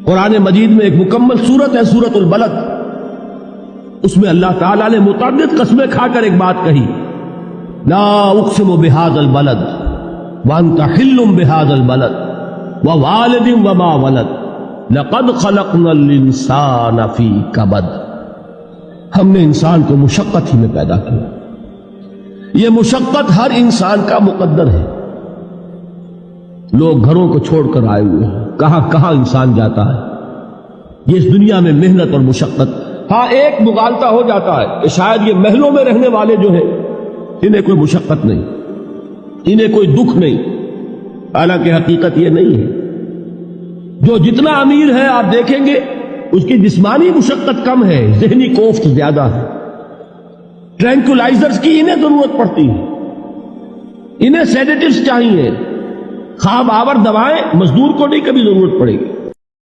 قرآن مجید میں ایک مکمل سورت ہے سورت البلد، اس میں اللہ تعالیٰ نے متعدد قسمیں کھا کر ایک بات کہی، لا اقسم بہذا البلد وانت حل بہذا البلد ووالد وما ولد لقد خلقنا الانسان فی کبد۔ ہم نے انسان کو مشقت ہی میں پیدا کیا، یہ مشقت ہر انسان کا مقدر ہے۔ لوگ گھروں کو چھوڑ کر آئے ہوئے ہیں، کہاں کہاں انسان جاتا ہے، یہ اس دنیا میں محنت اور مشقت۔ ہاں ایک مغالطہ ہو جاتا ہے کہ شاید یہ محلوں میں رہنے والے جو ہیں انہیں کوئی مشقت نہیں، انہیں کوئی دکھ نہیں، حالانکہ حقیقت یہ نہیں ہے۔ جو جتنا امیر ہے آپ دیکھیں گے اس کی جسمانی مشقت کم ہے، ذہنی کوفت زیادہ ہے۔ ٹرینکولائزرز کی انہیں ضرورت پڑتی ہے، انہیں سیڈیٹیوز چاہیے، خواب آور دوائیں مزدور کو نہیں کبھی ضرورت پڑے گی۔